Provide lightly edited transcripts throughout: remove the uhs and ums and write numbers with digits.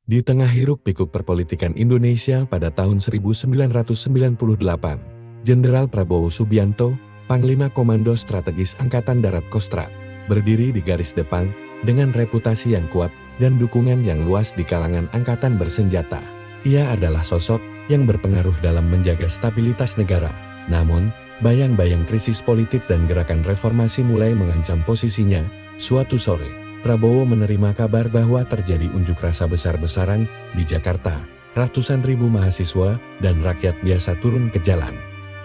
Di tengah hiruk-pikuk perpolitikan Indonesia pada tahun 1998, Jenderal Prabowo Subianto, Panglima Komando Strategis Angkatan Darat Kostrad, berdiri di garis depan dengan reputasi yang kuat dan dukungan yang luas di kalangan angkatan bersenjata. Ia adalah sosok yang berpengaruh dalam menjaga stabilitas negara. Namun, bayang-bayang krisis politik dan gerakan reformasi mulai mengancam posisinya. Suatu sore, Prabowo menerima kabar bahwa terjadi unjuk rasa besar-besaran di Jakarta. Ratusan ribu mahasiswa dan rakyat biasa turun ke jalan,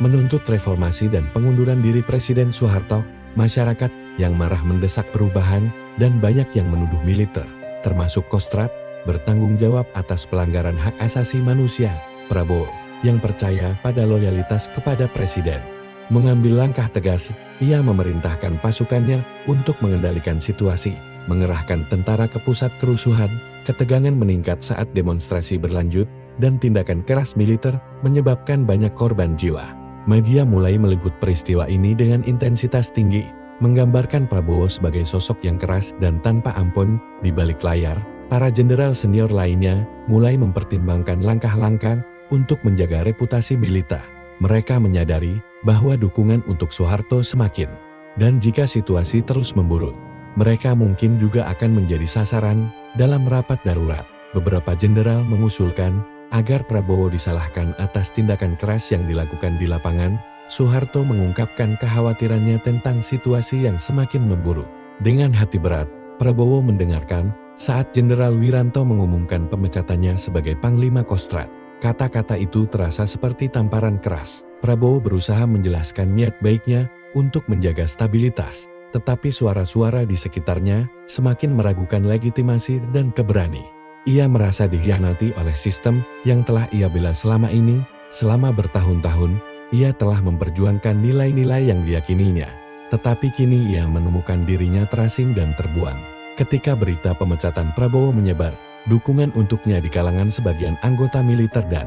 menuntut reformasi dan pengunduran diri Presiden Soeharto. Masyarakat yang marah mendesak perubahan dan banyak yang menuduh militer, termasuk Kostrad, bertanggung jawab atas pelanggaran hak asasi manusia. Prabowo, yang percaya pada loyalitas kepada Presiden, mengambil langkah tegas. Ia memerintahkan pasukannya untuk mengendalikan situasi, mengerahkan tentara ke pusat kerusuhan. Ketegangan meningkat saat demonstrasi berlanjut, dan tindakan keras militer menyebabkan banyak korban jiwa. Media mulai meliput peristiwa ini dengan intensitas tinggi, menggambarkan Prabowo sebagai sosok yang keras dan tanpa ampun. Di balik layar, para jenderal senior lainnya mulai mempertimbangkan langkah-langkah untuk menjaga reputasi militer. Mereka menyadari bahwa dukungan untuk Soeharto semakin, dan jika situasi terus memburuk, mereka mungkin juga akan menjadi sasaran. Dalam rapat darurat, beberapa jenderal mengusulkan agar Prabowo disalahkan atas tindakan keras yang dilakukan di lapangan. Soeharto mengungkapkan kekhawatirannya tentang situasi yang semakin memburuk. Dengan hati berat, Prabowo mendengarkan saat Jenderal Wiranto mengumumkan pemecatannya sebagai Panglima Kostrad. Kata-kata itu terasa seperti tamparan keras. Prabowo berusaha menjelaskan niat baiknya untuk menjaga stabilitas, tetapi suara-suara di sekitarnya semakin meragukan legitimasi dan keberani. Ia merasa dikhianati oleh sistem yang telah ia bela selama ini. Selama bertahun-tahun, ia telah memperjuangkan nilai-nilai yang diyakininya, tetapi kini ia menemukan dirinya terasing dan terbuang. Ketika berita pemecatan Prabowo menyebar, dukungan untuknya di kalangan sebagian anggota militer dan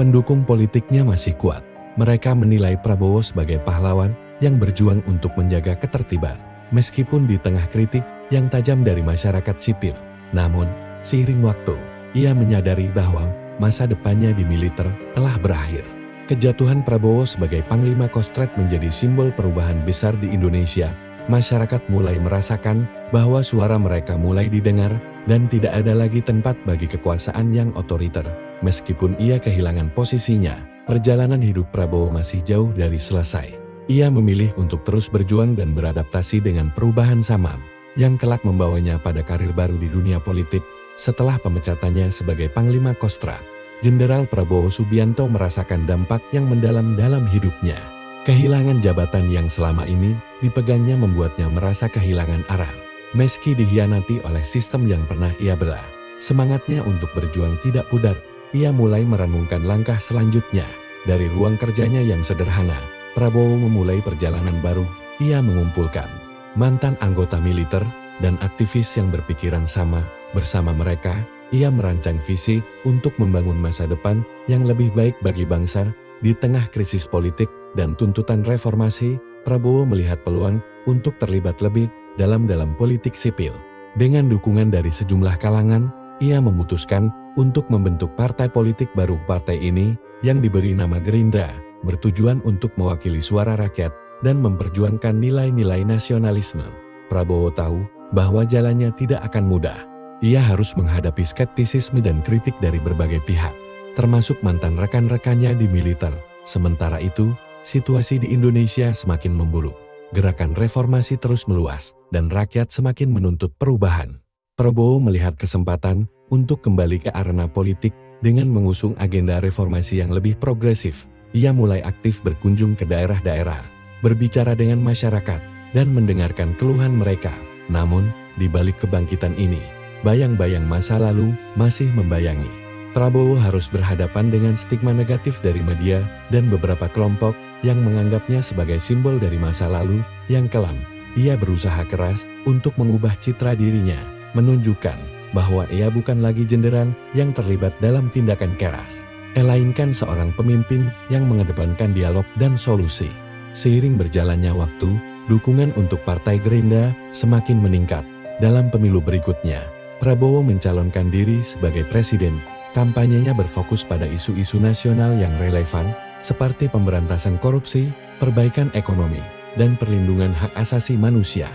pendukung politiknya masih kuat. Mereka menilai Prabowo sebagai pahlawan yang berjuang untuk menjaga ketertiban, meskipun di tengah kritik yang tajam dari masyarakat sipil. Namun, seiring waktu, ia menyadari bahwa masa depannya di militer telah berakhir. Kejatuhan Prabowo sebagai Panglima Kostrad menjadi simbol perubahan besar di Indonesia. Masyarakat mulai merasakan bahwa suara mereka mulai didengar, dan tidak ada lagi tempat bagi kekuasaan yang otoriter. Meskipun ia kehilangan posisinya, perjalanan hidup Prabowo masih jauh dari selesai. Ia memilih untuk terus berjuang dan beradaptasi dengan perubahan zaman, yang kelak membawanya pada karir baru di dunia politik. Setelah pemecatannya sebagai Panglima Kostrad, Jenderal Prabowo Subianto merasakan dampak yang mendalam dalam hidupnya. Kehilangan jabatan yang selama ini dipegangnya membuatnya merasa kehilangan arah. Meski dikhianati oleh sistem yang pernah ia bela, semangatnya untuk berjuang tidak pudar. Ia mulai merenungkan langkah selanjutnya. Dari ruang kerjanya yang sederhana, Prabowo memulai perjalanan baru. Ia mengumpulkan mantan anggota militer dan aktivis yang berpikiran sama. Bersama mereka, ia merancang visi untuk membangun masa depan yang lebih baik bagi bangsa. Di tengah krisis politik dan tuntutan reformasi, Prabowo melihat peluang untuk terlibat lebih dalam politik sipil. Dengan dukungan dari sejumlah kalangan, ia memutuskan untuk membentuk partai politik baru. Partai ini, yang diberi nama Gerindra, bertujuan untuk mewakili suara rakyat dan memperjuangkan nilai-nilai nasionalisme. Prabowo tahu bahwa jalannya tidak akan mudah. Ia harus menghadapi skeptisisme dan kritik dari berbagai pihak, termasuk mantan rekan-rekannya di militer. Sementara itu, situasi di Indonesia semakin memburuk. Gerakan reformasi terus meluas, dan rakyat semakin menuntut perubahan. Prabowo melihat kesempatan untuk kembali ke arena politik dengan mengusung agenda reformasi yang lebih progresif. Ia mulai aktif berkunjung ke daerah-daerah, berbicara dengan masyarakat, dan mendengarkan keluhan mereka. Namun, di balik kebangkitan ini, bayang-bayang masa lalu masih membayangi. Prabowo harus berhadapan dengan stigma negatif dari media dan beberapa kelompok yang menganggapnya sebagai simbol dari masa lalu yang kelam. Ia berusaha keras untuk mengubah citra dirinya, menunjukkan bahwa ia bukan lagi jenderal yang terlibat dalam tindakan keras, melainkan seorang pemimpin yang mengedepankan dialog dan solusi. Seiring berjalannya waktu, dukungan untuk Partai Gerindra semakin meningkat. Dalam pemilu berikutnya, Prabowo mencalonkan diri sebagai presiden. Kampanyenya berfokus pada isu-isu nasional yang relevan, seperti pemberantasan korupsi, perbaikan ekonomi, dan perlindungan hak asasi manusia.